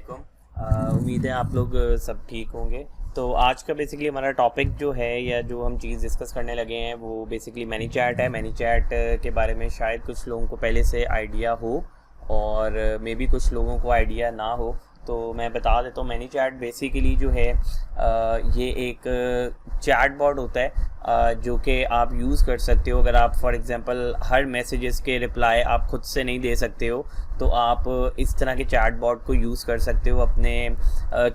वालेकुम। उम्मीद है आप लोग सब ठीक होंगे। तो आज का बेसिकली हमारा टॉपिक जो है या जो हम चीज़ डिस्कस करने लगे हैं वो बेसिकली मैनी चैट है। मैनी चैट के बारे में शायद कुछ लोगों को पहले से आइडिया हो और मे बी कुछ लोगों को आइडिया ना हो, तो मैं बता देता हूँ। मैनी चैट बेसिकली जो है ये एक चैट बॉट होता है जो कि आप यूज़ कर सकते हो। अगर आप फॉर एग्जांपल हर मैसेजेस के रिप्लाई आप खुद से नहीं दे सकते हो तो आप इस तरह के चैट बॉट को यूज़ कर सकते हो अपने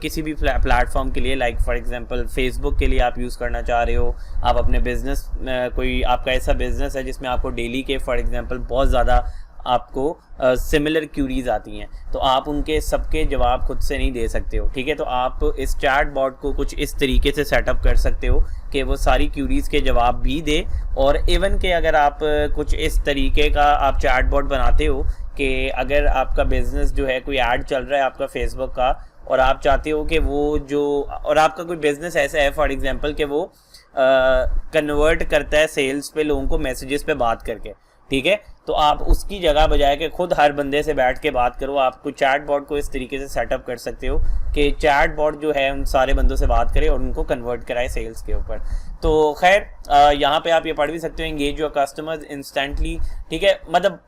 किसी भी प्लेटफॉर्म के लिए। लाइक फॉर एग्जांपल फेसबुक के लिए आप यूज़ करना चाह रहे हो, आप अपने बिज़नेस कोई आपका ऐसा बिज़नेस है जिसमें आपको डेली के फॉर एग्जांपल बहुत ज़्यादा आपको सिमिलर क्यूरीज आती हैं, तो आप उनके सबके जवाब खुद से नहीं दे सकते हो। ठीक है, तो आप इस चैट बॉट को कुछ इस तरीके से सेटअप कर सकते हो कि वो सारी क्यूरीज के जवाब भी दे। और इवन के अगर आप कुछ इस तरीके का आप चैट बॉट बनाते हो कि अगर आपका बिजनेस जो है कोई ऐड चल रहा है आपका फेसबुक का और आप चाहते हो कि वो जो और आपका कोई बिजनेस ऐसा है फॉर एग्जांपल कि वो कन्वर्ट करता है सेल्स पे लोगों को मैसेजेस पे बात करके, ठीक है, तो आप उसकी जगह बजाय के खुद हर बंदे से बैठ के बात करो, आपको चैट बॉट को इस तरीके से सेटअप कर सकते हो कि चैट बॉट जो है उन सारे बंदों से बात करे और उनको कन्वर्ट कराए सेल्स के ऊपर। तो खैर यहाँ पे आप ये पढ़ भी सकते हो, एंगेज योर कस्टमर्स इंस्टेंटली। ठीक है, मतलब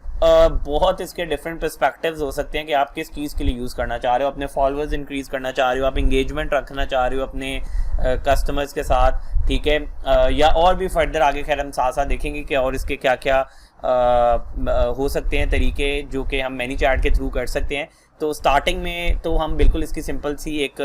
बहुत इसके डिफरेंट पर्सपेक्टिव्स हो सकते हैं कि आप किस चीज़ के लिए यूज़ करना चाह रहे हो। अपने फॉलोअर्स इंक्रीज़ करना चाह रहे हो, आप इंगेजमेंट रखना चाह रहे हो अपने कस्टमर्स के साथ, ठीक है, या और भी फर्दर आगे खैर हम साथ साथ देखेंगे कि और इसके क्या क्या हो सकते हैं तरीके जो कि हम मैनी चैट के थ्रू कर सकते हैं। तो स्टार्टिंग में तो हम बिल्कुल इसकी सिंपल सी एक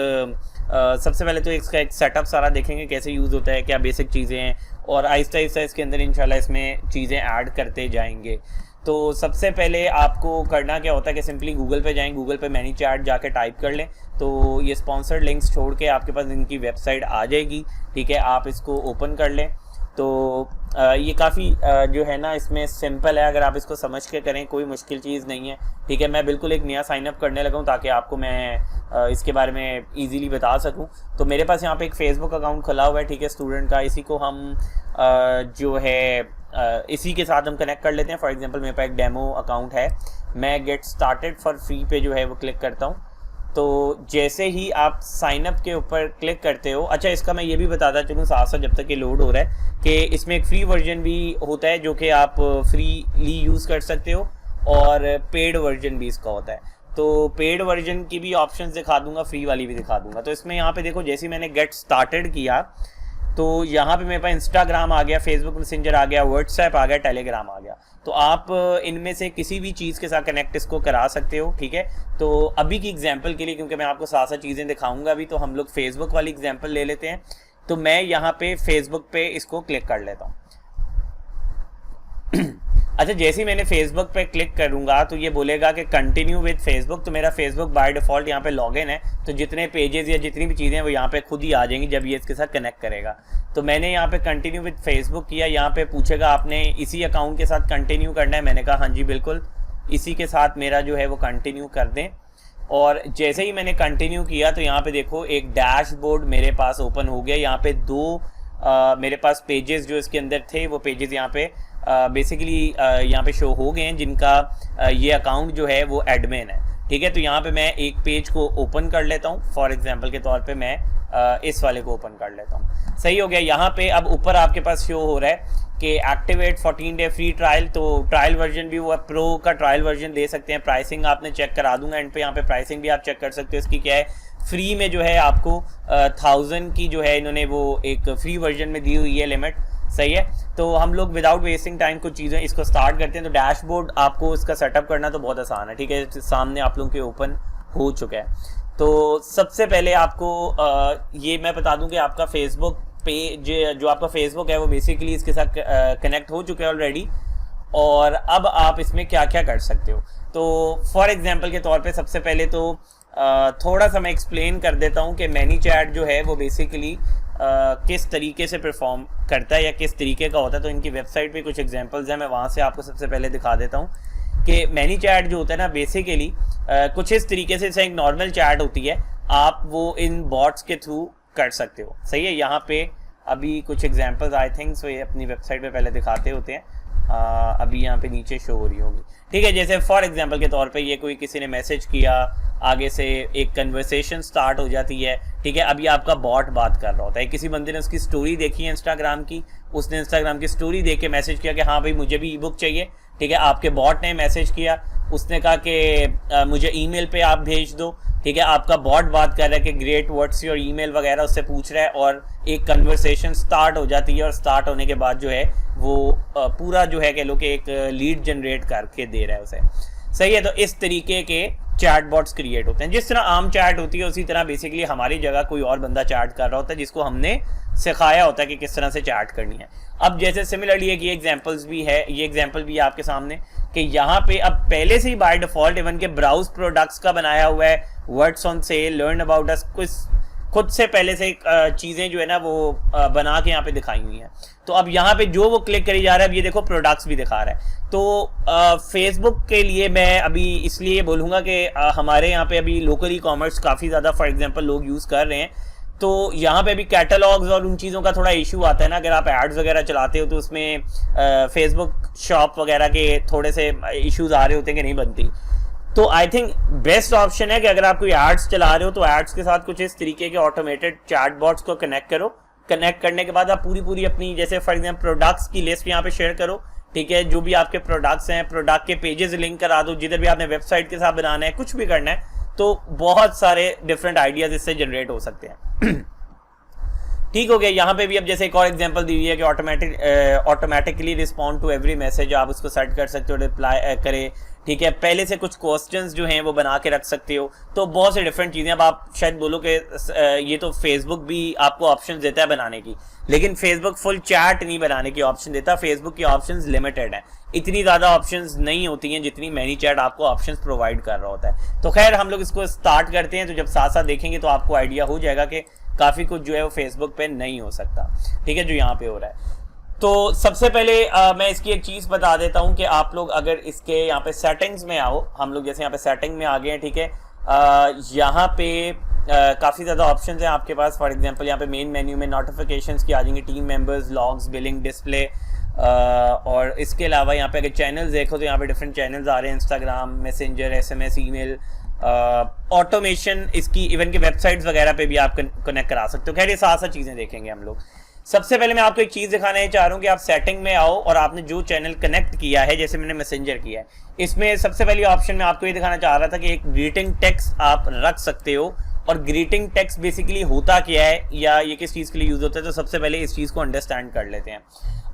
सबसे पहले तो इसका एक सेटअप सारा देखेंगे कैसे यूज़ होता है, क्या बेसिक चीज़ें हैं, और आहिस्ता आहिस्ता इसके अंदर इंशाल्लाह इसमें चीज़ें ऐड करते जाएंगे। तो सबसे पहले आपको करना क्या होता है कि सिंपली गूगल पे जाएं, गूगल पे मैनी चैट जाके टाइप कर लें तो ये स्पॉन्सर्ड लिंक्स छोड़ के आपके पास इनकी वेबसाइट आ जाएगी। ठीक है, आप इसको ओपन कर लें। तो ये काफ़ी जो है ना इसमें सिंपल है, अगर आप इसको समझ के करें कोई मुश्किल चीज़ नहीं है। ठीक है, मैं बिल्कुल एक नया साइन अप करने लगा हूँ ताकि आपको मैं इसके बारे में इजीली बता सकूँ। तो मेरे पास यहाँ पे एक फ़ेसबुक अकाउंट खुला हुआ है, ठीक है, स्टूडेंट का। इसी को हम जो है इसी के साथ हम कनेक्ट कर लेते हैं। फॉर एग्जांपल मेरे पास एक डेमो अकाउंट है, मैं गेट स्टार्टेड फॉर फ्री पे जो है वो क्लिक करता हूँ। तो जैसे ही आप साइन अप के ऊपर क्लिक करते हो, अच्छा इसका मैं ये भी बताता चलूँ साथ साथ जब तक ये लोड हो रहा है कि इसमें एक फ्री वर्जन भी होता है जो कि आप फ्रीली यूज़ कर सकते हो और पेड वर्जन भी इसका होता है। तो पेड वर्जन की भी ऑप्शंस दिखा दूंगा, फ्री वाली भी दिखा दूंगा। तो इसमें यहाँ पे देखो जैसे ही मैंने गेट स्टार्टेड किया तो यहाँ पे मेरे पास इंस्टाग्राम आ गया, फेसबुक मैसेंजर आ गया, व्हाट्सएप आ गया, टेलीग्राम आ गया। तो आप इनमें से किसी भी चीज़ के साथ कनेक्ट इसको करा सकते हो। ठीक है, तो अभी की एग्जांपल के लिए, क्योंकि मैं आपको साथ साथ चीज़ें दिखाऊंगा अभी, तो हम लोग फेसबुक वाली एग्जांपल ले लेते हैं। तो मैं यहाँ पे फेसबुक पे इसको क्लिक कर लेता हूँ। अच्छा, जैसे ही मैंने फेसबुक पे क्लिक करूंगा तो ये बोलेगा कि कंटिन्यू विद फेसबुक। तो मेरा फेसबुक बाय डिफ़ॉल्ट यहाँ पे लॉगिन है, तो जितने पेजेस या जितनी भी चीज़ें हैं वो यहाँ पे खुद ही आ जाएंगी जब ये इसके साथ कनेक्ट करेगा। तो मैंने यहाँ पे कंटिन्यू विद फेसबुक किया। यहाँ पे पूछेगा आपने इसी अकाउंट के साथ कंटिन्यू करना है, मैंने कहा हाँ जी बिल्कुल, इसी के साथ मेरा जो है वो कंटिन्यू कर दें। और जैसे ही मैंने कंटिन्यू किया तो यहाँ पे देखो एक डैशबोर्ड मेरे पास ओपन हो गया। यहाँ पे दो मेरे पास पेजेस जो इसके अंदर थे वो पेजेस यहाँ पे बेसिकली यहाँ पे शो हो गए हैं जिनका ये अकाउंट जो है वो एडमिन है। ठीक है, तो यहाँ पे मैं एक पेज को ओपन कर लेता हूँ। फॉर एग्जांपल के तौर पे मैं इस वाले को ओपन कर लेता हूँ। सही हो गया। यहाँ पे अब ऊपर आपके पास शो हो रहा है कि एक्टिवेट 14 डे फ्री ट्रायल। तो ट्रायल वर्जन भी वो प्रो का ट्रायल वर्जन दे सकते हैं। प्राइसिंग आपने चेक करा दूंगा एंड पे, यहाँ पे प्राइसिंग भी आप चेक कर सकते हो। इसकी क्या है, फ्री में जो है आपको 1000 की जो है इन्होंने वो एक फ्री वर्जन में दी हुई है लिमिट। सही है, तो हम लोग विदाउट वेस्टिंग टाइम कुछ चीज़ें इसको स्टार्ट करते हैं। तो डैशबोर्ड आपको इसका सेटअप करना तो बहुत आसान है। ठीक है, सामने आप लोगों के ओपन हो चुका है। तो सबसे पहले आपको ये मैं बता दूं कि आपका फेसबुक पेज जो आपका फेसबुक है वो बेसिकली इसके साथ कनेक्ट हो चुका है ऑलरेडी। और अब आप इसमें क्या क्या कर सकते हो, तो फॉर एग्जांपल के तौर पे सबसे पहले तो थोड़ा सा मैं एक्सप्लेन कर देता हूँ कि मैनी चैट जो है वो बेसिकली किस तरीके से परफॉर्म करता है या किस तरीके का होता है। तो इनकी वेबसाइट पे कुछ एग्जांपल्स हैं, मैं वहाँ से आपको सबसे पहले दिखा देता हूँ कि मैनी चैट जो होता है ना बेसिकली कुछ इस तरीके से एक नॉर्मल चैट होती है, आप वो इन बॉट्स के थ्रू कर सकते हो। सही है, यहाँ पे अभी कुछ एग्जांपल्स आई थिंक सो ये अपनी वेबसाइट पे पहले दिखाते होते हैं। अभी यहाँ पे नीचे शो हो रही होगी, ठीक है। जैसे फॉर एग्जांपल के तौर पे ये कोई किसी ने मैसेज किया, आगे से एक कन्वर्सेशन स्टार्ट हो जाती है, ठीक है। अभी आपका बॉट बात कर रहा होता है, किसी बंदे ने उसकी स्टोरी देखी है इंस्टाग्राम की, उसने इंस्टाग्राम की स्टोरी देख के मैसेज किया कि हाँ भाई मुझे भी ई बुक चाहिए, ठीक है। आपके बॉट ने मैसेज किया, उसने कहा कि मुझे ईमेल पे आप भेज दो, ठीक है। आपका बॉट बात कर रहा है कि ग्रेट व्हाट्स योर ईमेल वगैरह उससे पूछ रहा है, और एक कन्वर्सेशन स्टार्ट हो जाती है, और स्टार्ट होने के बाद जो है वो पूरा जो है कह लो कि एक लीड जनरेट करके दे रहा है उसे, सही है। तो इस तरीके के चैट बॉट्स क्रिएट होते हैं। जिस तरह आम चैट होती है उसी तरह बेसिकली हमारी जगह कोई और बंदा चैट कर रहा होता है, जिसको हमने सिखाया होता है कि किस तरह से चैट करनी है। अब जैसे सिमिलरली एक ये एग्जांपल्स भी है, ये एग्जांपल भी है आपके सामने कि यहाँ पे अब पहले से ही बाय डिफॉल्ट इवन के ब्राउज प्रोडक्ट्स का बनाया हुआ है, words on sale, learn about us, कुछ खुद से पहले से चीज़ें जो है ना वो बना के यहाँ पे दिखाई हुई हैं। तो अब यहाँ पे जो वो क्लिक करी जा रहा है, अब ये देखो प्रोडक्ट्स भी दिखा रहा है। तो फेसबुक के लिए मैं अभी इसलिए बोलूँगा कि हमारे यहाँ पे अभी लोकल ई कॉमर्स काफ़ी ज़्यादा फॉर एग्जांपल लोग यूज़ कर रहे हैं, तो यहाँ पे अभी कैटलॉग्स और उन चीज़ों का थोड़ा इशू आता है ना। अगर आप एड्स वगैरह चलाते हो तो उसमें फेसबुक शॉप वगैरह के थोड़े से इश्यूज आ रहे होते हैं कि नहीं बनती। तो आई थिंक बेस्ट ऑप्शन है कि अगर आप कोई एड्स चला रहे हो तो एड्स के साथ कुछ इस तरीके के ऑटोमेटेड चैट बॉट्स को कनेक्ट करो। कनेक्ट करने के बाद आप पूरी अपनी जैसे फॉर एग्जाम्पल प्रोडक्ट्स की लिस्ट यहाँ पे शेयर करो, ठीक है। जो भी आपके प्रोडक्ट्स हैं, प्रोडक्ट के पेजेस लिंक करा दो, जिधर भी आपने वेबसाइट के साथ बनाना है, कुछ भी करना है, तो बहुत सारे डिफरेंट आइडियाज इससे जनरेट हो सकते हैं। ठीक हो गया। यहाँ पे भी अब जैसे एक और एग्जांपल दी हुई है कि automatically respond to every message, आप उसको सेट कर सकते हो रिप्लाई करे, ठीक है। पहले से कुछ क्वेश्चंस जो हैं वो बना के रख सकते हो। तो बहुत से डिफरेंट चीज़ें। अब आप शायद बोलो कि ये तो फेसबुक भी आपको ऑप्शन देता है बनाने की, लेकिन फेसबुक फुल चैट नहीं बनाने की ऑप्शन देता। फेसबुक की ऑप्शंस लिमिटेड है, इतनी ज़्यादा ऑप्शंस नहीं होती हैं जितनी मैनीचैट आपको ऑप्शंस प्रोवाइड कर रहा होता है। तो खैर हम लोग इसको स्टार्ट करते हैं, तो जब साथ साथ देखेंगे तो आपको आइडिया हो जाएगा कि काफ़ी कुछ जो है वो फेसबुक पे नहीं हो सकता, ठीक है, जो यहाँ पे हो रहा है। तो सबसे पहले मैं इसकी एक चीज़ बता देता हूँ कि आप लोग अगर इसके यहाँ पे सेटिंग्स में आओ, हम लोग जैसे यहाँ पे सेटिंग में आ गए हैं, ठीक है। यहाँ पे काफ़ी ज़्यादा ऑप्शंस हैं आपके पास। फॉर एग्जांपल यहाँ पे मेन मेन्यू में नोटिफिकेशंस की आ जाएंगी, team members, logs, billing, display, और इसके अलावा यहाँ पे अगर चैनल्स देखो तो यहाँ पे डिफरेंट चैनल्स आ रहे हैं, Instagram, messenger, SMS, email, automation, इसकी इवन के वेबसाइट्स वगैरह पे भी आप कनेक्ट करा सकते हो। खैर ये साथ साथ चीज़ें देखेंगे हम लोग। सबसे पहले मैं आपको एक चीज़ दिखाना है चाह रहा हूँ कि आप सेटिंग में आओ और आपने जो चैनल कनेक्ट किया है, जैसे मैंने मैसेंजर किया है, इसमें सबसे पहली ऑप्शन में आपको ये दिखाना चाह रहा था कि एक ग्रीटिंग टेक्स्ट आप रख सकते हो। और ग्रीटिंग टेक्स्ट बेसिकली होता क्या है या ये किस चीज़ के लिए यूज़ होता है, तो सबसे पहले इस चीज़ को अंडरस्टैंड कर लेते हैं।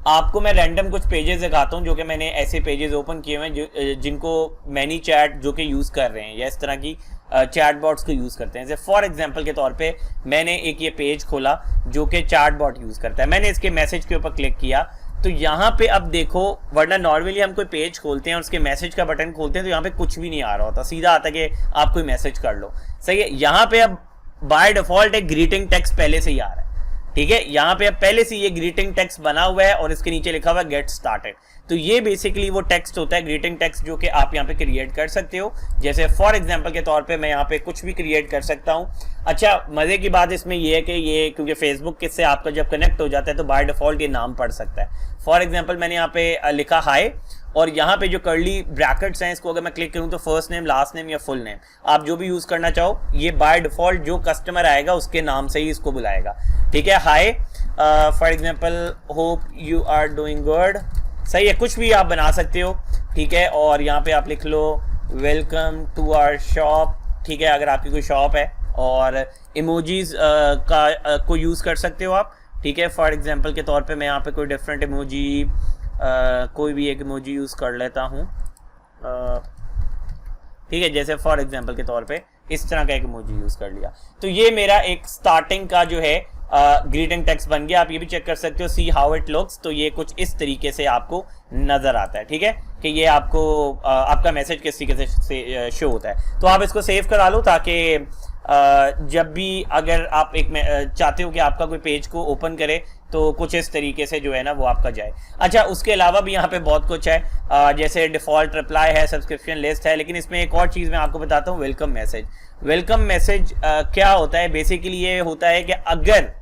आपको मैं रैंडम कुछ पेजेस दिखाता हूँ जो कि मैंने ऐसे पेजेस ओपन किए हुए हैं जिनको मैनी चैट जो कि यूज़ कर रहे हैं या इस तरह की चैट बॉट्स को यूज़ करते हैं। जैसे फॉर एग्जांपल के तौर पे मैंने एक ये पेज खोला जो कि चैट बॉट यूज़ करता है, मैंने इसके मैसेज के ऊपर क्लिक किया, तो यहाँ पे अब देखो, वरना नॉर्मली हम कोई पेज खोलते हैं और उसके मैसेज का बटन खोलते हैं तो यहाँ पे कुछ भी नहीं आ रहा होता, सीधा आता है कि आप कोई मैसेज कर लो, सही है। यहाँ पे अब बाय डिफॉल्ट एक ग्रीटिंग टेक्स्ट पहले से ही आ रहा है, ठीक है। यहाँ पे अब पहले से ये ग्रीटिंग टेक्स्ट बना हुआ है और इसके नीचे लिखा हुआ है गेट स्टार्टेड। तो ये बेसिकली वो टेक्स्ट होता है, ग्रीटिंग टेक्स्ट, जो कि आप यहाँ पे क्रिएट कर सकते हो। जैसे फॉर एग्जांपल के तौर पे मैं यहाँ पे कुछ भी क्रिएट कर सकता हूँ। अच्छा, मजे की बात इसमें ये है कि ये क्योंकि फेसबुक किससे आपका जब कनेक्ट हो जाता है तो बाय डिफॉल्ट ये नाम पढ़ सकता है। फॉर एग्जाम्पल मैंने यहाँ पे लिखा हाई, और यहाँ पे जो कर्ली ब्रैकेट्स हैं इसको अगर मैं क्लिक करूँ तो फर्स्ट नेम, लास्ट नेम या फुल नेम आप जो भी यूज करना चाहो, ये बाय डिफॉल्ट जो कस्टमर आएगा उसके नाम से ही इसको बुलाएगा, ठीक है। Hi for example hope you are doing good, सही है, कुछ भी आप बना सकते हो, ठीक है। और यहाँ पे आप लिख लो वेलकम टू आवर शॉप, ठीक है, अगर आपकी कोई शॉप है। और इमोजीज को यूज़ कर सकते हो आप, ठीक है। फॉर एग्जांपल के तौर पे मैं यहाँ पे कोई डिफरेंट इमोजी कोई भी एक इमोजी यूज़ कर लेता हूँ, ठीक है। जैसे फॉर एग्जांपल के तौर पे इस तरह का एक इमोजी यूज़ कर लिया, तो ये मेरा एक स्टार्टिंग का जो है ग्रीटिंग टेक्स्ट बन गया। आप ये भी चेक कर सकते हो, सी हाउ इट लुक्स, तो ये कुछ इस तरीके से आपको नज़र आता है, ठीक है, कि ये आपको आपका मैसेज किस तरीके से शो होता है। तो आप इसको सेव करा लो ताकि जब भी अगर आप एक चाहते हो कि आपका कोई पेज को ओपन करे तो कुछ इस तरीके से जो है ना वो आपका जाए। अच्छा, उसके अलावा भी यहाँ पे बहुत कुछ है, जैसे डिफ़ॉल्ट रिप्लाई है, सब्सक्रिप्शन लिस्ट है, लेकिन इसमें एक और चीज़ मैं आपको बताता हूँ, वेलकम मैसेज। वेलकम मैसेज क्या होता है, बेसिकली ये होता है कि अगर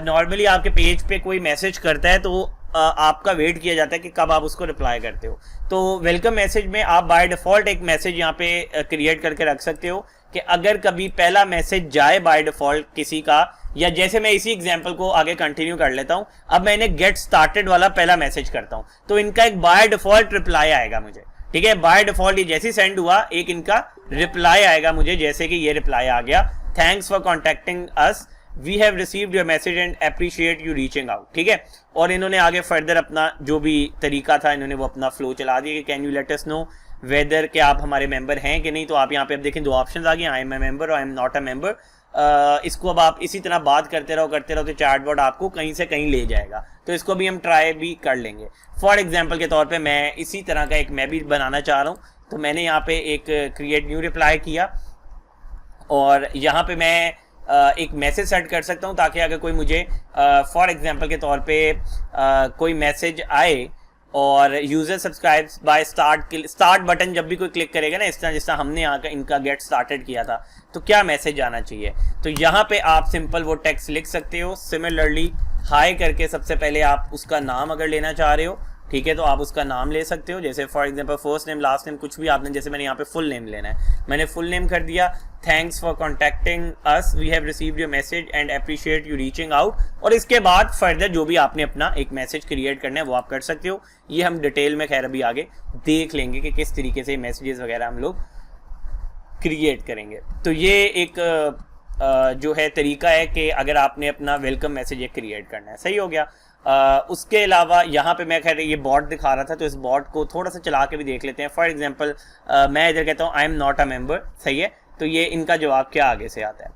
नॉर्मली आपके पेज पे कोई मैसेज करता है तो आपका वेट किया जाता है कि कब आप उसको रिप्लाई करते हो। तो वेलकम मैसेज में आप बाय डिफ़ॉल्ट एक मैसेज यहाँ पे क्रिएट करके रख सकते हो कि अगर कभी पहला मैसेज जाए बाय डिफ़ॉल्ट किसी का, या जैसे मैं इसी एग्जांपल को आगे कंटिन्यू कर लेता हूं, अब मैं इन्हें गेट स्टार्टेड वाला पहला मैसेज करता हूं तो इनका एक बाय डिफ़ॉल्ट रिप्लाई आएगा मुझे, ठीक है। बाय डिफ़ॉल्ट ये जैसे सेंड हुआ एक इनका रिप्लाई आएगा मुझे, जैसे कि ये रिप्लाई आ गया, thanks for contacting us, we have received your message and appreciate you reaching out, ठीक है। और इन्होंने आगे फर्दर अपना जो भी तरीका था इन्होंने वो अपना फ्लो चला दिया कि can you let us know whether के आप हमारे मेंबर हैं कि नहीं। तो आप यहाँ पे अब देखें दो ऑप्शन आ गए, आई एम ए मेंबर और I am not a member. इसको अब आप इसी तरह बात करते रहो तो चैटबॉट आपको कहीं से कहीं ले जाएगा। तो इसको भी हम ट्राई भी कर लेंगे। फॉर एग्जांपल के तौर पे मैं इसी तरह का एक मैं भी बनाना चाह रहा हूँ, तो मैंने यहाँ पे एक क्रिएट न्यू रिप्लाई किया और यहाँ पे मैं एक मैसेज सेट कर सकता हूँ ताकि अगर कोई मुझे फॉर एग्जांपल के तौर पे कोई मैसेज आए और user subscribes by start button जब भी कोई क्लिक करेगा ना, इस तरह जिस तरह हमने यहाँ का इनका गेट स्टार्टेड किया था, तो क्या मैसेज आना चाहिए। तो यहाँ पे आप सिंपल वो टेक्स्ट लिख सकते हो। सिमिलरली हाई करके सबसे पहले आप उसका नाम अगर लेना चाह रहे हो, ठीक है, तो आप उसका नाम ले सकते हो। जैसे for example first name last name कुछ भी आपने, जैसे मैंने यहाँ पे फुल नेम लेना है, मैंने फुल नेम कर दिया, thanks for contacting us, we have received your message and appreciate you reaching out. और इसके बाद फर्दर जो भी आपने अपना एक मैसेज क्रिएट करना है वो आप कर सकते हो। ये हम डिटेल में खैर अभी आगे देख लेंगे कि किस तरीके से मैसेजेस वगैरह हम लोग क्रिएट करेंगे। तो ये एक जो है तरीका है कि अगर आपने अपना वेलकम मैसेज एक क्रिएट करना है, सही हो गया। उसके अलावा यहाँ पे मैं खैर ये बॉट दिखा रहा था, तो इस बॉट को थोड़ा सा चला के भी देख लेते हैं। फॉर एग्जांपल मैं इधर कहता हूँ I am not a member, सही है, तो ये इनका जवाब क्या आगे से आता है,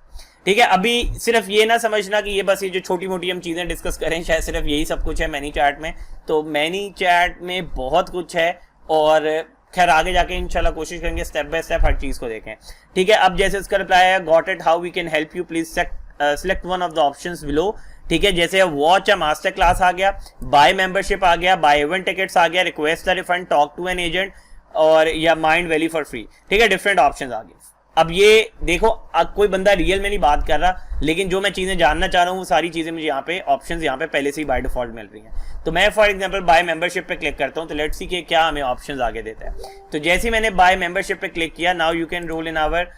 ठीक है। अभी सिर्फ ये ना समझना कि ये बस ये जो छोटी मोटी हम चीज़ें डिस्कस करें शायद सिर्फ यही सब कुछ है मैनी चैट में, तो मैनी चैट में बहुत कुछ है और खैर आगे जाके इंशाल्लाह कोशिश करेंगे स्टेप बाय स्टेप हर चीज़ को देखें, ठीक है। अब जैसे उसका रिप्लाई है, got it, how we can help you, please select one of the options below, ठीक है। जैसे वॉच अ मास्टर क्लास आ गया, बाय मेंबरशिप आ गया, बाय इवेंट टिकट्स आ गया, request the refund, talk to an agent और या माइंड वैल्यू फॉर फ्री, ठीक है, डिफरेंट ऑप्शंस आ गए। अब ये देखो कोई बंदा रियल में नहीं बात कर रहा, लेकिन जो मैं चीज़ें जानना चाह रहा हूँ वो सारी चीज़ें मुझे यहाँ पे ऑप्शंस यहाँ पे पहले से ही बाय डिफॉल्ट मिल रही हैं। तो मैं फॉर एग्जांपल बाय मेंबरशिप पे क्लिक करता हूँ, तो लेट्स सी कि क्या हमें ऑप्शंस आगे देता है। तो जैसे ही मैंने बाय मेंबरशिप पे क्लिक किया, now you can roll in our,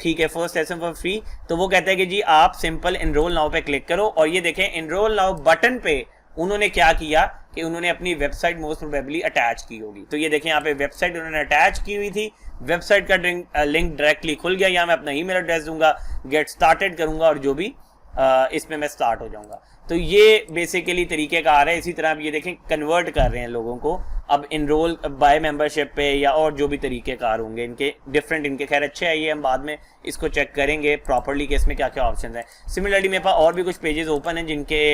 ठीक है, फर्स्ट सेशन फॉर फ्री, तो वो कहता है कि जी आप सिंपल इनरोल नाउ पे क्लिक करो। और ये देखें इनरोल नाउ बटन पे उन्होंने क्या किया कि उन्होंने अपनी वेबसाइट मोस्ट प्रोबेबली अटैच की होगी। तो ये देखें यहाँ पे वेबसाइट उन्होंने अटैच की हुई थी, वेबसाइट का लिंक डायरेक्टली खुल गया। यहाँ मैं अपना ईमेल एड्रेस दूंगा, गेट स्टार्टेड करूंगा और जो भी इसमें मैं स्टार्ट हो जाऊंगा। तो ये बेसिकली तरीके का आ रहा है। इसी तरह आप ये देखें कन्वर्ट कर रहे हैं लोगों को अब इनरोल बाय मेंबरशिप पे, या और जो भी तरीके कार होंगे इनके डिफरेंट, इनके खैर अच्छे है, ये हम बाद में इसको चेक करेंगे प्रॉपरली कि इसमें क्या क्या ऑप्शन है। सिमिलरली मेरे पास और भी कुछ पेजेस ओपन हैं जिनके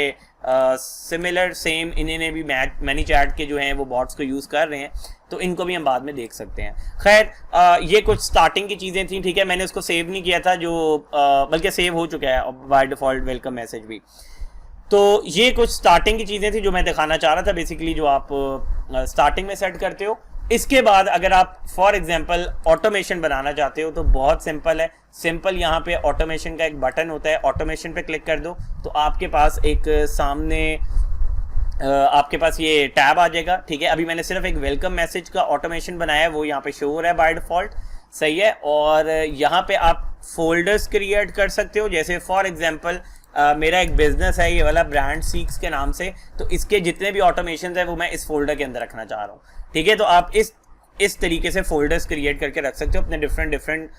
सिमिलर सेम इन्हें भी मैनी चैट के जो हैं वो बॉट्स को यूज़ कर रहे हैं, तो इनको भी हम बाद में देख सकते हैं। खैर ये कुछ स्टार्टिंग की चीज़ें थी, ठीक है, मैंने उसको सेव नहीं किया था, जो बल्कि सेव हो चुका है बाय डिफ़ॉल्ट वेलकम मैसेज भी। तो ये कुछ स्टार्टिंग की चीज़ें थी जो मैं दिखाना चाह रहा था बेसिकली, जो आप स्टार्टिंग में सेट करते हो। इसके बाद अगर आप फॉर एग्जांपल ऑटोमेशन बनाना चाहते हो तो बहुत सिंपल है। सिंपल यहाँ पे ऑटोमेशन का एक बटन होता है, ऑटोमेशन पे क्लिक कर दो तो आपके पास एक सामने आपके पास ये टैब आ जाएगा, ठीक है। अभी मैंने सिर्फ एक वेलकम मैसेज का ऑटोमेशन बनाया है, वो यहाँ पे शो हो रहा है बाय डिफ़ॉल्ट, सही है। और यहाँ पे आप फोल्डर्स क्रिएट कर सकते हो। जैसे फॉर एग्जांपल मेरा एक बिजनेस है ये वाला ब्रांड सीक्स के नाम से, तो इसके जितने भी ऑटोमेशन है वो मैं इस फोल्डर के अंदर रखना चाह रहा हूँ, ठीक है। तो आप इस तरीके से फोल्डर्स क्रिएट करके रख सकते हो अपने डिफरेंट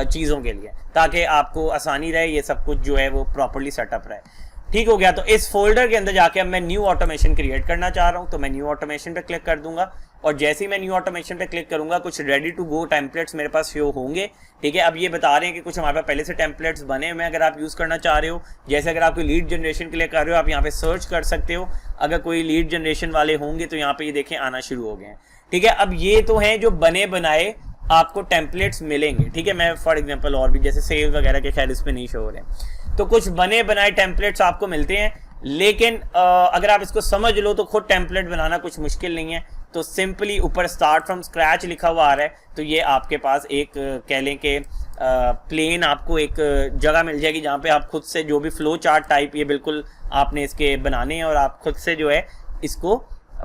चीज़ों के लिए, ताकि आपको आसानी रहे, ये सब कुछ जो है वो प्रॉपरली सेटअप रहे, ठीक हो गया। तो इस फोल्डर के अंदर जाके अब मैं न्यू ऑटोमेशन क्रिएट करना चाह रहा हूँ, तो मैं न्यू ऑटोमेशन पे क्लिक कर दूंगा और जैसे ही मैं न्यू ऑटोमेशन पे क्लिक करूंगा कुछ रेडी टू गो टेम्पलेट्स मेरे पास शो होंगे, ठीक है। अब ये बता रहे हैं कि कुछ हमारे पास पहले से टेम्पलेट्स बने हुए हैं अगर आप यूज़ करना चाह रहे हो। जैसे अगर आप कोई लीड जनरेशन के लिए कर रहे हो, आप यहाँ पे सर्च कर सकते हो, अगर कोई लीड जनरेशन वाले होंगे तो यहाँ पे ये देखें आना शुरू हो गए हैं, ठीक है। अब ये तो हैं जो बने बनाए आपको टेम्पलेट्स मिलेंगे, ठीक है। मैं फॉर एग्जाम्पल और भी जैसे सेव वगैरह के खैर इस पर नहीं शो हो रहे हैं, तो कुछ बने बनाए टेम्पलेट्स आपको मिलते हैं। लेकिन अगर आप इसको समझ लो तो खुद टेम्पलेट बनाना कुछ मुश्किल नहीं है। तो सिंपली ऊपर स्टार्ट फ्रॉम स्क्रैच लिखा हुआ आ रहा है, तो ये आपके पास एक कह लें कि प्लेन आपको एक जगह मिल जाएगी जहाँ पे आप खुद से जो भी फ्लो चार्ट टाइप ये बिल्कुल आपने इसके बनाने हैं और आप खुद से जो है इसको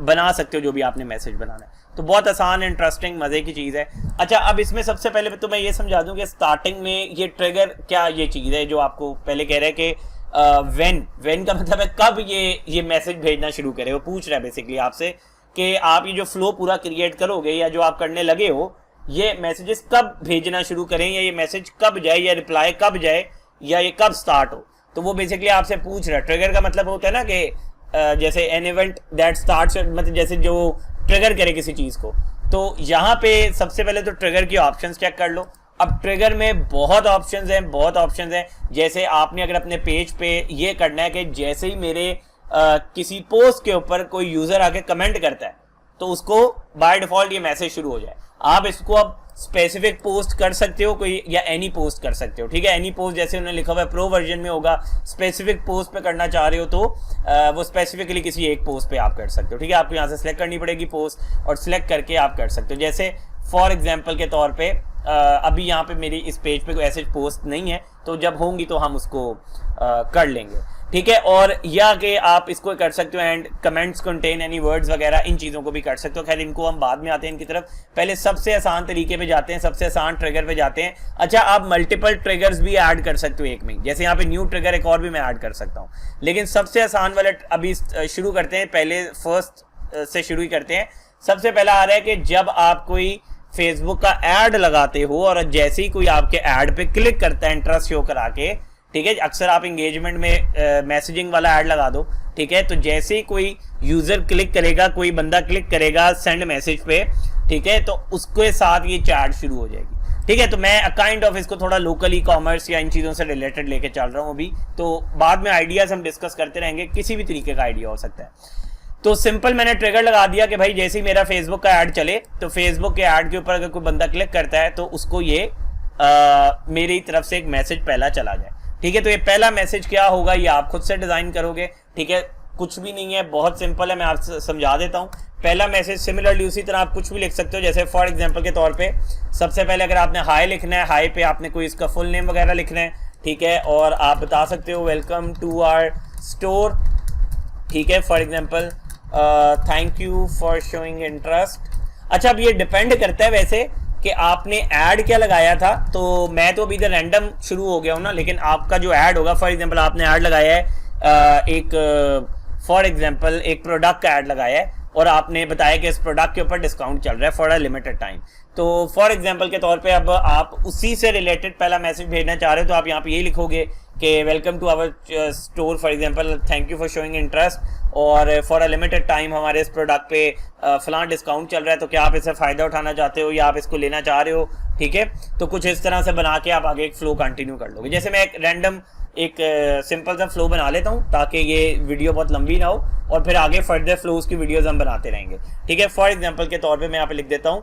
बना सकते हो जो भी आपने मैसेज बनाना है। तो बहुत आसान, इंटरेस्टिंग, मज़े की चीज़ है। अच्छा, अब इसमें सबसे पहले तो मैं ये समझा दूं कि स्टार्टिंग में ये ट्रिगर क्या ये चीज़ है जो आपको पहले कह रहे हैं कि व्हेन का मतलब है कब ये मैसेज भेजना शुरू करे। वो पूछ रहा है बेसिकली आपसे कि आप ये जो फ्लो पूरा क्रिएट करोगे या जो आप करने लगे हो, ये मैसेजेस कब भेजना शुरू करें, या ये मैसेज कब जाए, या रिप्लाई कब जाए, या ये कब स्टार्ट हो। तो वो बेसिकली आपसे पूछ रहा है। ट्रिगर का मतलब होता है ना कि जैसे एन इवेंट दैट स्टार्ट्स, मतलब जैसे जो ट्रिगर करे किसी चीज़ को। तो यहाँ पे सबसे पहले तो ट्रिगर की ऑप्शंस चेक कर लो। अब ट्रिगर में बहुत ऑप्शंस हैं। जैसे आपने अगर अपने पेज पे ये करना है कि जैसे ही मेरे किसी पोस्ट के ऊपर कोई यूज़र आके कमेंट करता है तो उसको बाय डिफॉल्ट ये मैसेज शुरू हो जाए। आप इसको अब स्पेसिफिक पोस्ट कर सकते हो कोई, या एनी पोस्ट कर सकते हो, ठीक है। एनी पोस्ट जैसे उन्होंने लिखा हुआ है प्रो वर्जन में होगा। स्पेसिफिक पोस्ट पे करना चाह रहे हो तो वो स्पेसिफिकली किसी एक पोस्ट पे आप कर सकते हो, ठीक है। आपको यहाँ से सिलेक्ट करनी पड़ेगी पोस्ट, और सिलेक्ट करके आप कर सकते हो। जैसे फॉर एग्जाम्पल के तौर पे अभी यहाँ पे मेरी इस पेज पे कोई ऐसे पोस्ट नहीं है, तो जब होंगी तो हम उसको कर लेंगे, ठीक है। और या कि आप इसको कर सकते हो and comments contain any words वगैरह, इन चीज़ों को भी कर सकते हो। खैर इनको हम बाद में आते हैं इनकी तरफ, पहले सबसे आसान तरीके पे जाते हैं, सबसे आसान ट्रिगर पे जाते हैं। अच्छा, आप मल्टीपल ट्रिगर्स भी ऐड कर सकते हो एक में, जैसे यहाँ पे न्यू ट्रिगर एक और भी मैं ऐड कर सकता हूँ, लेकिन सबसे आसान वाला अभी शुरू करते हैं। पहले फर्स्ट से शुरू ही करते हैं। सबसे पहला आ रहा है कि जब आप कोई फेसबुक का ऐड लगाते हो और जैसे ही कोई आपके ऐड पे क्लिक करता है इंटरेस्ट शो करा के, ठीक है, अक्सर आप इंगेजमेंट में मैसेजिंग वाला ऐड लगा दो, ठीक है। तो जैसे ही कोई यूजर क्लिक करेगा, कोई बंदा क्लिक करेगा सेंड मैसेज पे, ठीक है, तो उसके साथ ये चैट शुरू हो जाएगी, ठीक है। तो मैं काइंड ऑफ इसको थोड़ा लोकल ई कॉमर्स या इन चीज़ों से रिलेटेड लेके चल रहा हूँ अभी, तो बाद में आइडियाज हम डिस्कस करते रहेंगे, किसी भी तरीके का आइडिया हो सकता है। तो सिंपल मैंने ट्रिगर लगा दिया कि भाई जैसे ही मेरा फेसबुक का ऐड चले तो फेसबुक के ऐड के ऊपर अगर कोई बंदा क्लिक करता है तो उसको ये मेरी तरफ से एक मैसेज पहला चला जाए, ठीक है। तो ये पहला मैसेज क्या होगा ये आप खुद से डिजाइन करोगे, ठीक है। कुछ भी नहीं है, बहुत सिंपल है, मैं आपसे समझा देता हूँ। पहला मैसेज सिमिलरली उसी तरह आप कुछ भी लिख सकते हो। जैसे फॉर एग्जाम्पल के तौर पे सबसे पहले अगर आपने हाई लिखना है, हाई पे आपने कोई इसका फुल नेम वगैरह लिखना है, ठीक है, और आप बता सकते हो वेलकम टू आवर स्टोर, ठीक है, for example thank you for showing interest. अच्छा, अब ये डिपेंड करता है वैसे कि आपने ऐड क्या लगाया था। तो मैं तो अभी इधर रैंडम शुरू हो गया हूँ ना, लेकिन आपका जो ऐड होगा, फॉर एग्जांपल आपने ऐड लगाया है एक फॉर एग्जांपल एक प्रोडक्ट का ऐड लगाया है और आपने बताया कि इस प्रोडक्ट के ऊपर डिस्काउंट चल रहा है फॉर अ लिमिटेड टाइम। तो फॉर एग्जांपल के तौर पे अब आप उसी से रिलेटेड पहला मैसेज भेजना चाह रहे हो तो आप यहाँ पे यही लिखोगे कि welcome to our store, for example thank you for showing interest, और फॉर अ लिमिटेड टाइम हमारे इस प्रोडक्ट पे फलां डिस्काउंट चल रहा है, तो क्या आप इससे फ़ायदा उठाना चाहते हो या आप इसको लेना चाह रहे हो, ठीक है। तो कुछ इस तरह से बना के आप आगे एक फ्लो कंटिन्यू कर लोगे। जैसे मैं एक रैंडम एक सिंपल सा फ्लो बना लेता हूँ ताकि ये वीडियो बहुत लंबी ना हो और फिर आगे फर्दर फ्लोज की वीडियोज हम बनाते रहेंगे, ठीक है। फॉर एग्जांपल के तौर पे मैं यहाँ पे लिख देता हूँ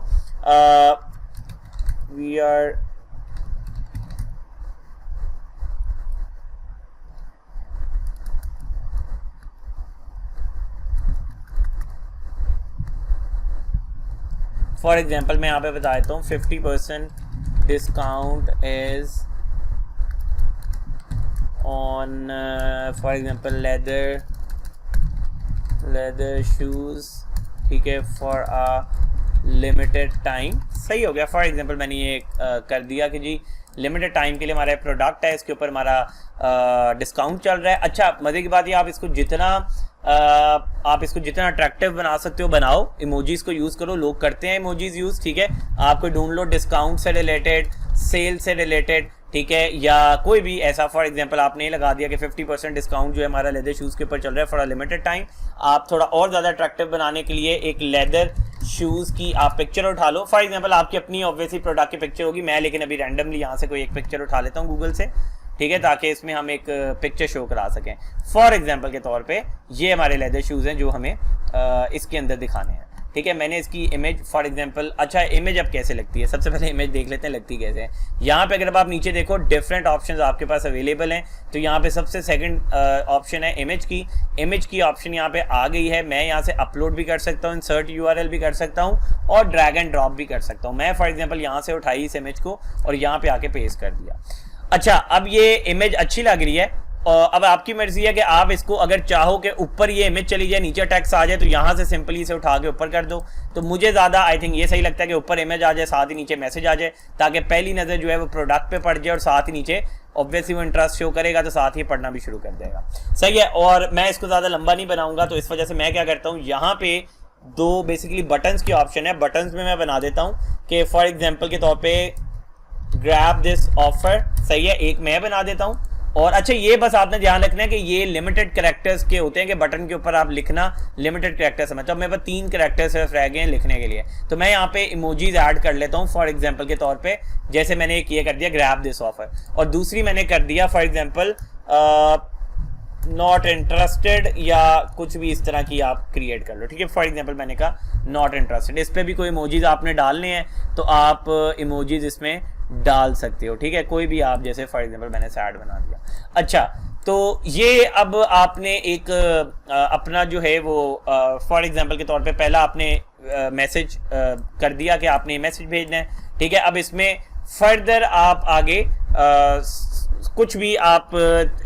वी आर फॉर एग्जाम्पल मैं यहाँ पे बता देता हूँ 50% discount is on for example leather shoes, ठीक है, फॉर अ लिमिटेड टाइम। सही हो गया। फॉर एग्जाम्पल मैंने ये कर दिया कि जी लिमिटेड टाइम के लिए हमारा प्रोडक्ट है, इसके ऊपर हमारा डिस्काउंट चल रहा है। अच्छा, मज़े की बात ये आप इसको जितना अट्रैक्टिव बना सकते हो बनाओ, इमोजीज को यूज़ करो, लोग करते हैं इमोजीज यूज़, ठीक है। आपको ढूंढ लो डिस्काउंट से रिलेटेड, सेल से रिलेटेड, ठीक है, या कोई भी ऐसा। फॉर एग्जांपल आपने लगा दिया कि 50% डिस्काउंट जो है हमारा लेदर शूज़ के ऊपर चल रहा है फॉर अ लिमिटेड टाइम। आप थोड़ा और ज़्यादा अट्रैक्टिव बनाने के लिए एक लेदर शूज़ की आप पिक्चर उठा लो। फॉर एग्जांपल आपकी अपनी ऑब्वियसली प्रोडक्ट की पिक्चर होगी, मैं लेकिन अभी रैंडमली यहाँ से कोई एक पिक्चर उठा लेता हूँ गूगल से, ठीक है, ताकि इसमें हम एक पिक्चर शो करा सकें। फॉर एग्जांपल के तौर पे ये हमारे लेदर शूज़ हैं जो हमें इसके अंदर दिखाने हैं, ठीक है। मैंने इसकी इमेज फॉर एग्जांपल, अच्छा इमेज अब कैसे लगती है, सबसे पहले इमेज देख लेते हैं लगती कैसे है। यहाँ पे अगर आप नीचे देखो डिफरेंट ऑप्शंस आपके पास अवेलेबल हैं, तो यहाँ पे सबसे सेकंड ऑप्शन है इमेज की ऑप्शन यहाँ पे आ गई है। मैं यहाँ से अपलोड भी कर सकता हूँ, इंसर्ट यूआरएल भी कर सकता हूँ और ड्रैग एंड ड्रॉप भी कर सकता हूँ। मैं फॉर एग्जाम्पल यहाँ से उठाई इस इमेज को और यहाँ पे आके पेस्ट कर दिया। अच्छा, अब ये इमेज अच्छी लग रही है अब आपकी मर्जी है कि आप इसको अगर चाहो कि ऊपर ये इमेज चली जाए नीचे टेक्स्ट आ जाए तो यहाँ से सिंपली इसे उठा के ऊपर कर दो। तो मुझे ज़्यादा आई थिंक ये सही लगता है कि ऊपर इमेज आ जाए साथ ही नीचे मैसेज आ जाए, ताकि पहली नज़र जो है वो प्रोडक्ट पे पड़ जाए और साथ ही नीचे ऑब्वियसली वो इंटरेस्ट शो करेगा तो साथ ही पढ़ना भी शुरू कर देगा। सही है, और मैं इसको ज़्यादा लंबा नहीं बनाऊंगा, तो इस वजह से मैं क्या करता हूँ, यहाँ पे दो बेसिकली बटन्स की ऑप्शन है, बटन्स में मैं बना देता हूँ कि फॉर एग्जाम्पल के तौर पर ग्रैब दिस ऑफर, सही है, एक मैं बना देता हूँ। और अच्छा ये बस आपने ध्यान रखना है कि ये लिमिटेड कैरेक्टर्स के होते हैं कि बटन के ऊपर आप लिखना लिमिटेड कैरेक्टर्स है, मतलब मेरे पास 3 कैरेक्टर्स सिर्फ रह गए हैं लिखने के लिए। तो मैं यहाँ पे इमोजीज ऐड कर लेता हूँ फॉर एग्जांपल के तौर पे, जैसे मैंने एक ये कर दिया ग्रैब दिस ऑफर, और दूसरी मैंने कर दिया फॉर एग्जांपल नॉट इंटरेस्टेड या कुछ भी इस तरह की आप क्रिएट कर लो, ठीक है। फॉर एग्जांपल मैंने कहा नॉट इंटरेस्टेड, इस पर भी कोई इमोजीज आपने डालने हैं तो आप इमोजीज इसमें डाल सकते हो, ठीक है, कोई भी आप, जैसे फॉर एग्जांपल मैंने सैड बना दिया। अच्छा, तो ये अब आपने एक अपना जो है वो फॉर एग्जांपल के तौर पे पहला आपने मैसेज कर दिया कि आपने मैसेज भेजना है, ठीक है। अब इसमें फर्दर आप आगे कुछ भी आप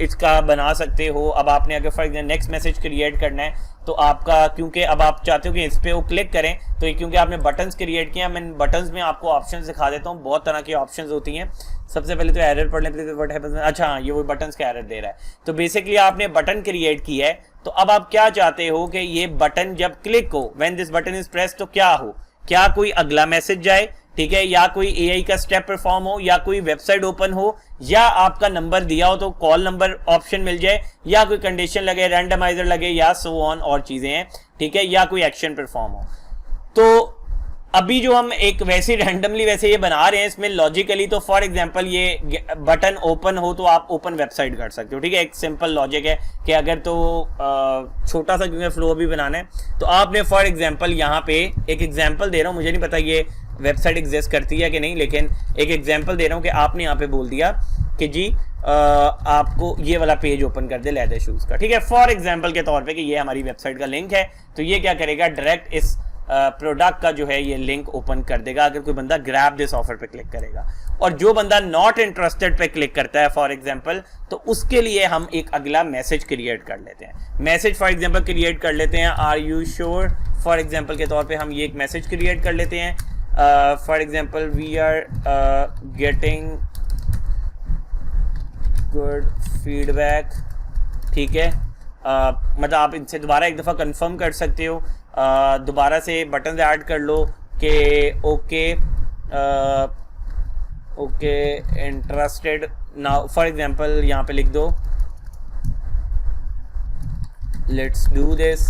इसका बना सकते हो। अब आपने अगर for example next message create करना है तो आपका, क्योंकि अब आप चाहते हो कि इस पे वो क्लिक करें, तो क्योंकि आपने बटन्स क्रिएट किया, मैं बटन्स में आपको ऑप्शंस दिखा देता हूँ, बहुत तरह की ऑप्शंस होती हैं। सबसे पहले तो एरर पढ़ लेते हैं, व्हाट हैपेंस, अच्छा हाँ, ये वो बटन्स का एरर दे रहा है। तो बेसिकली आपने बटन क्रिएट किया है, तो अब आप क्या चाहते हो कि ये बटन जब क्लिक हो, when this button is press, तो क्या हो, क्या कोई अगला मैसेज जाए, ठीक है, या कोई एआई का स्टेप परफॉर्म हो, या कोई वेबसाइट ओपन हो, या आपका नंबर दिया हो तो कॉल नंबर ऑप्शन मिल जाए, या कोई कंडीशन लगे, रैंडमाइजर लगे, या सो ऑन और चीजें हैं, ठीक है, या कोई एक्शन परफॉर्म हो। तो अभी जो हम एक वैसे रैंडमली वैसे ये बना रहे हैं इसमें लॉजिकली, तो फॉर एग्जांपल ये बटन ओपन हो तो आप ओपन वेबसाइट कर सकते हो, ठीक है, एक सिंपल लॉजिक है कि अगर तो छोटा सा क्योंकि फ्लो भी बनाना है, तो आपने फॉर एग्जांपल यहाँ पे एक एग्जांपल दे रहा हूँ, मुझे नहीं पता ये वेबसाइट एग्जिस्ट करती है कि नहीं, लेकिन एक एग्जांपल दे रहा हूँ कि आपने यहाँ पे बोल दिया कि जी आपको ये वाला पेज ओपन कर दे लेदर शूज का, ठीक है, फॉर एग्जांपल के तौर पे कि ये हमारी वेबसाइट का लिंक है, तो ये क्या करेगा, डायरेक्ट इस प्रोडक्ट का जो है ये लिंक ओपन कर देगा अगर कोई बंदा ग्रैब दिस ऑफर पे क्लिक करेगा। और जो बंदा नॉट इंटरेस्टेड पे क्लिक करता है फॉर एग्जांपल, तो उसके लिए हम एक अगला मैसेज क्रिएट कर लेते हैं। मैसेज फॉर एग्जांपल क्रिएट कर लेते हैं, are you sure, for example के तौर पे हम ये एक मैसेज क्रिएट कर लेते हैं, for example we are getting good feedback, ठीक है, मतलब आप इनसे दोबारा एक दफ़ा कंफर्म कर सकते हो, दोबारा से बटन ऐड कर लो कि okay okay interested now, for example यहाँ पे लिख दो लेट्स डू दिस,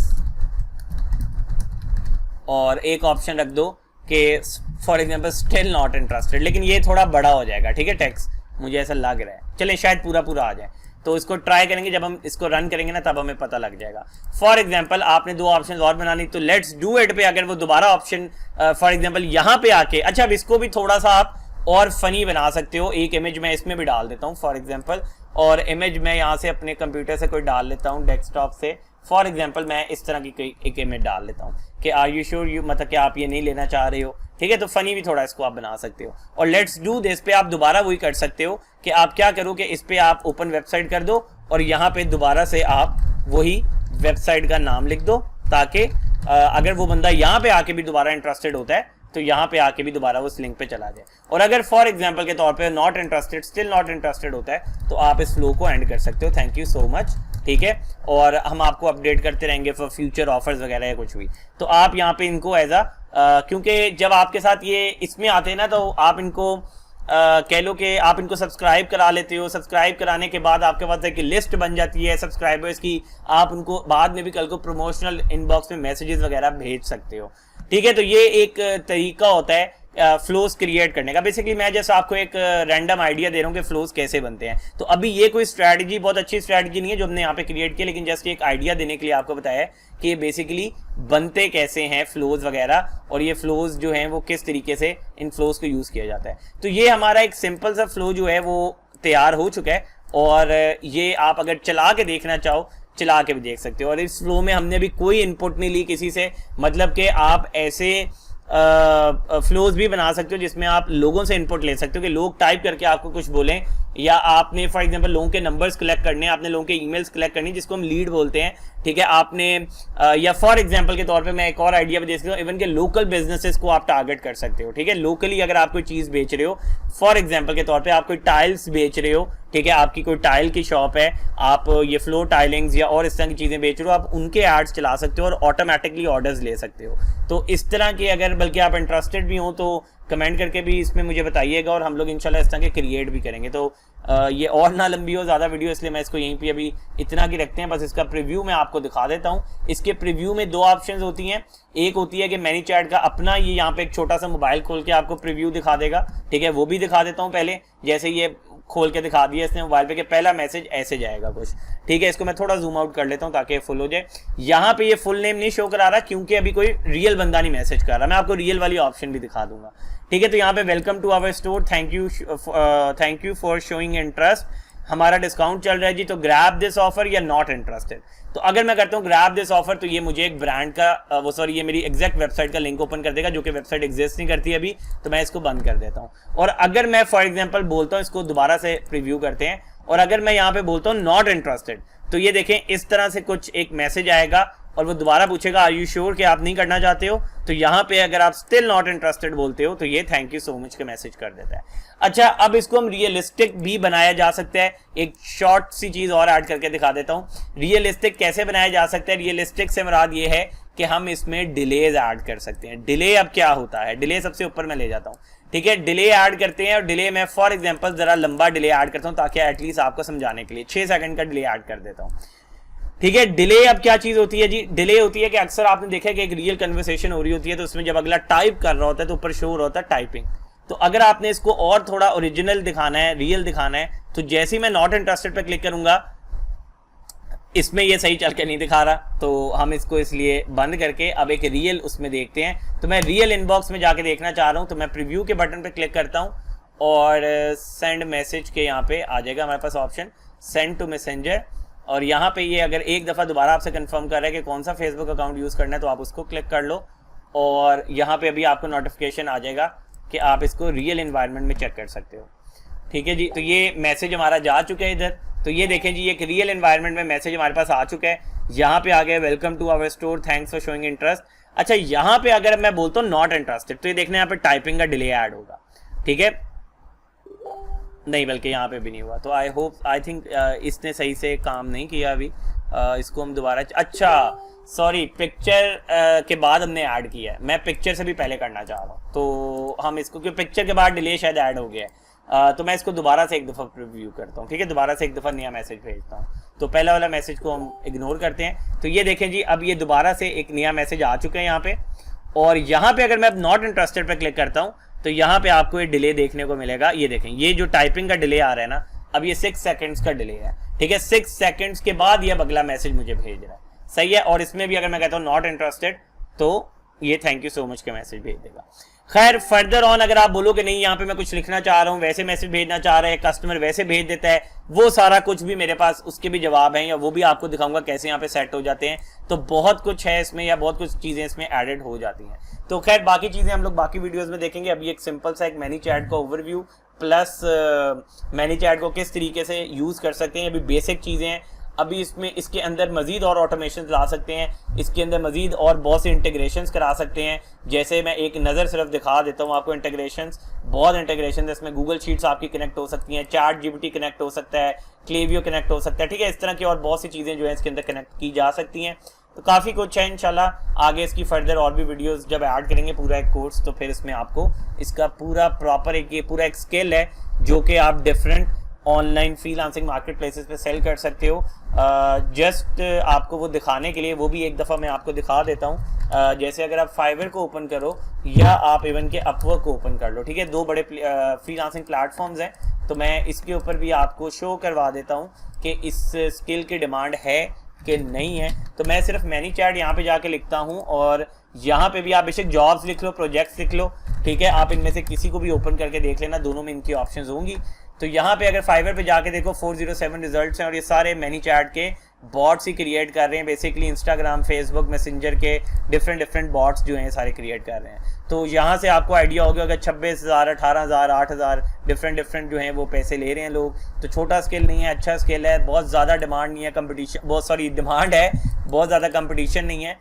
और एक ऑप्शन रख दो कि for example still not interested, लेकिन ये थोड़ा बड़ा हो जाएगा, ठीक है, टेक्स्ट मुझे ऐसा लग रहा है, चलें शायद पूरा पूरा आ जाए, तो इसको ट्राई करेंगे, जब हम इसको रन करेंगे ना तब हमें पता लग जाएगा। फॉर एग्जांपल आपने 2 ऑप्शन और बनानी, तो लेट्स डू इट पे अगर वो दोबारा ऑप्शन फॉर एग्जांपल यहाँ पे आके, अच्छा अब इसको भी थोड़ा सा आप और फनी बना सकते हो, एक इमेज मैं इसमें भी डाल देता हूँ फॉर एग्जांपल, और इमेज मैं यहाँ से अपने कंप्यूटर से कोई डाल लेता हूँ डेस्कटॉप से, फॉर एग्जांपल मैं इस तरह की कोई एक इमेज डाल लेता हूँ कि आर यू श्योर, यू मतलब कि आप ये नहीं लेना चाह रहे हो, ठीक है, तो फनी भी थोड़ा इसको आप बना सकते हो। और लेट्स डू दिस पे आप दोबारा वही कर सकते हो कि आप क्या करो कि इस पे आप ओपन वेबसाइट कर दो और यहाँ पे दोबारा से आप वही वेबसाइट का नाम लिख दो, ताकि अगर वो बंदा यहाँ पे आके भी दोबारा इंटरेस्टेड होता है तो यहाँ पे आके भी दोबारा उस लिंक पे चला जाए। और अगर फॉर एग्जांपल के तौर पे not interested, still not interested होता है, तो आप इस फ्लो को एंड कर सकते हो। थैंक यू सो मच, ठीक है, और हम आपको अपडेट करते रहेंगे फॉर फ्यूचर ऑफर्स वगैरह या कुछ भी। तो आप यहाँ पे इनको एज क्योंकि जब आपके साथ ये इसमें आते हैं ना, तो आप इनको कह लो कि आप इनको सब्सक्राइब करा लेते हो, सब्सक्राइब कराने के बाद आपके पास एक लिस्ट बन जाती है सब्सक्राइबर्स की, आप उनको बाद में भी कल को प्रमोशनल इनबॉक्स में मैसेजेस वगैरह भेज सकते हो, ठीक है। तो ये एक तरीका होता है फ्लोज क्रिएट करने का। बेसिकली मैं जैसे आपको एक रैंडम आइडिया दे रहा हूँ कि फ्लोज कैसे बनते हैं। तो अभी ये कोई स्ट्रैटेजी, बहुत अच्छी स्ट्रैटेजी नहीं है जो हमने यहाँ पे क्रिएट किया, लेकिन जस्ट एक आइडिया देने के लिए आपको बताया है कि ये बेसिकली बनते कैसे हैं फ्लोज वगैरह, और ये फ्लोज जो हैं वो किस तरीके से इन फ्लोज को यूज किया जाता है। तो ये हमारा एक सिंपल सा फ्लो जो है वो तैयार हो चुका है, और ये आप अगर चला के देखना चाहो चला के भी देख सकते हो। और इस फ्लो में हमने अभी कोई इनपुट नहीं ली किसी से, मतलब कि आप ऐसे फ्लोज भी बना सकते हो जिसमें आप लोगों से इनपुट ले सकते हो कि लोग टाइप करके आपको कुछ बोलें या आपने फॉर एग्जांपल लोगों के नंबर्स कलेक्ट करने हैं, आपने लोगों के ईमेल्स कलेक्ट करनी है जिसको हम लीड बोलते हैं, ठीक है। आपने या फॉर एग्जांपल के तौर पे मैं एक और आइडिया भी दे सकता हूँ, इवन के लोकल बिजनेसेस को आप टारगेट कर सकते हो, ठीक है। लोकली अगर आप कोई चीज़ बेच रहे हो, फॉर एग्जांपल के तौर पे आप कोई टाइल्स बेच रहे हो, ठीक है, आपकी कोई टाइल की शॉप है, आप ये फ्लोर टाइलिंग्स या और इस तरह की चीज़ें बेच रहे हो, आप उनके एड्स चला सकते हो और ऑटोमेटिकली ऑर्डर्स ले सकते हो। तो इस तरह के अगर बल्कि आप इंटरेस्टेड भी हो तो कमेंट करके भी इसमें मुझे बताइएगा और हम लोग इंशाल्लाह इस तरह के क्रिएट भी करेंगे। तो ये और ना लंबी हो ज़्यादा वीडियो, इसलिए मैं इसको यहीं पे अभी इतना की रखते हैं। बस इसका प्रीव्यू मैं आपको दिखा देता हूँ। इसके प्रीव्यू में 2 ऑप्शंस होती हैं। एक होती है कि मैनीचैट का अपना ये यहाँ पे एक छोटा सा मोबाइल खोल के आपको प्रीव्यू दिखा देगा, ठीक है, वो भी दिखा देता हूँ पहले। जैसे ये खोल के दिखा दिया इसने मोबाइल पे कि पहला मैसेज ऐसे जाएगा कुछ, ठीक है। इसको मैं थोड़ा जूम आउट कर लेता हूँ ताकि फुल हो जाए। यहाँ पे ये फुल नेम नहीं शो करा रहा क्योंकि अभी कोई रियल बंदा नहीं मैसेज कर रहा। मैं आपको रियल वाली ऑप्शन भी दिखा दूंगा, ठीक है। तो यहाँ पे welcome to our store, thank you for showing interest, हमारा डिस्काउंट चल रहा है जी, तो ग्रैब दिस ऑफर या नॉट इंटरेस्टेड। तो अगर मैं करता हूँ ग्रैब दिस ऑफर तो ये मुझे एक ब्रांड का ये मेरी एग्जैक्ट वेबसाइट का लिंक ओपन कर देगा, जो कि वेबसाइट एग्जिस्ट नहीं करती अभी, तो मैं इसको बंद कर देता हूँ। और अगर मैं फॉर एग्जांपल बोलता हूँ, इसको दोबारा से प्रीव्यू करते हैं, और अगर मैं यहाँ पे बोलता हूँ नॉट इंटरेस्टेड, तो ये देखें इस तरह से कुछ एक मैसेज आएगा और वो दोबारा पूछेगा आर यू श्योर कि आप नहीं करना चाहते हो। तो यहाँ पे अगर आप स्टिल नॉट इंटरेस्टेड बोलते हो तो ये थैंक यू सो मच का मैसेज कर देता है। अच्छा, अब इसको हम रियलिस्टिक भी बनाया जा सकता है। एक शॉर्ट सी चीज और ऐड करके दिखा देता हूँ, रियलिस्टिक कैसे बनाया जा सकता है। रियलिस्टिक से मुराद ये है कि हम इसमें डिलेज ऐड कर सकते हैं। डिले अब क्या होता है, डिले सबसे ऊपर मैं ले जाता हूँ, ठीक है। डिले ऐड करते हैं और डिले में फॉर एग्जांपल जरा लंबा डिले ऐड करता हूँ ताकि एटलीस्ट आपको समझाने के लिए 6 सेकंड का डिले ऐड कर देता हूँ, ठीक है। डिले अब क्या चीज होती है जी, डिले होती है कि अक्सर आपने देखा कि एक रियल कन्वर्सेशन हो रही होती है तो उसमें जब अगला टाइप कर रहा होता है तो ऊपर शो हो रहा होता है टाइपिंग। तो अगर आपने इसको और थोड़ा ओरिजिनल दिखाना है, रियल दिखाना है, तो जैसे ही मैं नॉट इंटरेस्टेड पे क्लिक करूंगा इसमें ये सही चल के नहीं दिखा रहा, तो हम इसको इसलिए बंद करके अब एक रियल उसमें देखते हैं। तो मैं रियल इनबॉक्स में जाके देखना चाह रहा हूँ, तो मैं प्रीव्यू के बटन पे क्लिक करता हूँ और सेंड मैसेज के यहाँ पे आ जाएगा हमारे पास ऑप्शन सेंड टू मैसेंजर। और यहाँ पे ये अगर एक दफ़ा दोबारा आपसे कंफर्म कर रहा है कि कौन सा फेसबुक अकाउंट यूज़ करना है तो आप उसको क्लिक कर लो और यहाँ पे अभी आपको नोटिफिकेशन आ जाएगा कि आप इसको रियल एनवायरनमेंट में चेक कर सकते हो, ठीक है जी। तो ये मैसेज हमारा जा चुका है इधर, तो ये देखें जी एक रियल एनवायरनमेंट में मैसेज हमारे पास आ चुका है। यहाँ पे आ गया welcome to our store, thanks for showing interest. अच्छा, यहाँ पे अगर मैं बोलता हूँ नॉट इंटरेस्टेड तो ये देखना यहाँ पे टाइपिंग का डिले ऐड होगा, ठीक है, नहीं बल्कि यहाँ पे भी नहीं हुआ। तो आई थिंक इसने सही से काम नहीं किया अभी। इसको हम दोबारा, अच्छा सॉरी, पिक्चर के बाद हमने ऐड किया है, मैं पिक्चर से भी पहले करना चाह रहा हूँ, तो हम इसको क्योंकि पिक्चर के बाद डिले शायद ऐड हो गया है, तो मैं इसको दोबारा से एक दफ़ा प्रीव्यू करता हूँ, ठीक है, दोबारा से एक दफ़ा नया मैसेज भेजता हूँ। तो पहला वाला मैसेज को हम इग्नोर करते हैं। तो ये देखें जी अब ये दोबारा से एक नया मैसेज आ चुका है यहाँ पे, और यहाँ पे अगर मैं अब नॉट इंटरेस्टेड पे क्लिक करता हूँ तो यहाँ पे आपको ये डिले देखने को मिलेगा। ये देखें ये जो टाइपिंग का डिले आ रहा है ना, अब ये 6 सेकंड्स का डिले है, ठीक है। 6 सेकंड्स के बाद ये अगला मैसेज मुझे भेज रहा है, सही है। और इसमें भी अगर मैं कहता हूँ नॉट इंटरेस्टेड तो ये थैंक यू सो मच का मैसेज भेज देगा। खैर फर्दर ऑन अगर आप बोलो कि नहीं यहाँ पे मैं कुछ लिखना चाह रहा हूँ, वैसे मैसेज भेजना चाह रहे हैं, कस्टमर वैसे भेज देता है, वो सारा कुछ भी मेरे पास उसके भी जवाब हैं, या वो भी आपको दिखाऊंगा कैसे यहाँ पे सेट हो जाते हैं। तो बहुत कुछ है इसमें, या बहुत कुछ चीज़ें इसमें एडेड हो जाती हैं। तो खैर बाकी चीज़ें हम लोग बाकी वीडियोज़ में देखेंगे। अभी एक सिंपल सा एक मैनीचैट का ओवरव्यू प्लस मैनीचैट को किस तरीके से यूज़ कर सकते हैं, अभी बेसिक चीज़ें हैं। अभी इसमें इसके अंदर मज़ीद और ऑटोमेशन ला सकते हैं, इसके अंदर मज़ीद और बहुत से इंटीग्रेशंस करा सकते हैं। जैसे मैं एक नज़र सिर्फ दिखा देता हूँ आपको, इंटीग्रेशंस बहुत इंटीग्रेशन है इसमें। गूगल शीट्स आपकी कनेक्ट हो सकती हैं, चैट जीपीटी कनेक्ट हो सकता है, क्लेवियो कनेक्ट हो सकता है, ठीक है। इस तरह की और बहुत सी चीज़ें जो है इसके अंदर कनेक्ट की जा सकती हैं। तो काफ़ी कुछ है, इंशाल्लाह आगे इसकी फर्दर और भी वीडियोस जब ऐड करेंगे पूरा एक कोर्स, तो फिर इसमें आपको इसका पूरा प्रॉपर एक ये पूरा एक स्किल है जो कि आप different online freelancing market places पे सेल कर सकते हो। जस्ट आपको वो दिखाने के लिए वो भी एक दफ़ा मैं आपको दिखा देता हूँ। जैसे अगर आप फाइवर को ओपन करो या आप इवन के अपवर्क को ओपन कर लो, ठीक है, 2 बड़े फ्रीलांसिंग प्लेटफॉर्म्स हैं। तो मैं इसके ऊपर भी आपको शो करवा देता हूँ कि इस स्किल की डिमांड है कि नहीं है। तो मैं सिर्फ मैनीचैट यहाँ पे जाके लिखता हूँ और यहाँ पे भी आप बेशक जॉब्स लिख लो, प्रोजेक्ट्स लिख लो, ठीक है। आप इनमें से किसी को भी ओपन करके देख लेना, दोनों में इनकी ऑप्शंस होंगी। तो यहाँ पे अगर फाइवर पे जाके देखो 407 रिजल्ट्स हैं और ये सारे मैनीचैट के बॉट्स ही क्रिएट कर रहे हैं बेसिकली, इंस्टाग्राम, फेसबुक, मैसेंजर के डिफरेंट बॉट्स जो हैं सारे क्रिएट कर रहे हैं। तो यहाँ से आपको आइडिया होगा अगर 26,000, 18,000, 8,000 डिफरेंट जो हैं वो पैसे ले रहे हैं लोग, तो छोटा स्केल नहीं है, अच्छा स्केल है, बहुत ज़्यादा डिमांड नहीं है, कंपटीशन बहुत डिमांड है, बहुत ज़्यादा कंपटीशन नहीं है,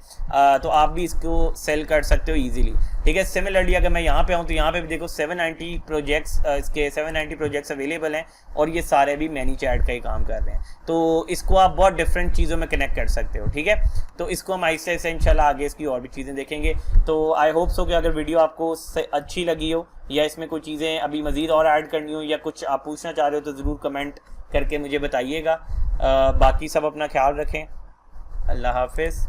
तो आप भी इसको सेल कर सकते हो ईजिली। ठीक है, सिमिलरली अगर मैं यहाँ पे आऊँ तो यहाँ पे भी देखो 790 प्रोजेक्ट्स, इसके 790 प्रोजेक्ट्स अवेलेबल हैं और ये सारे भी मैनीचैट का ही काम कर रहे हैं। तो इसको आप बहुत डिफरेंट चीज़ों में कनेक्ट कर सकते हो। ठीक है, तो इसको हम आहिस्ते से इंशाल्लाह आगे इसकी और भी चीज़ें देखेंगे। तो आई होप सो कि अगर वीडियो आपको अच्छी लगी हो या इसमें कोई चीज़ें अभी मज़ीद और ऐड करनी हो या कुछ आप पूछना चाह रहे हो तो ज़रूर कमेंट करके मुझे बताइएगा। बाकी सब अपना ख्याल रखें। अल्लाह हाफिज़।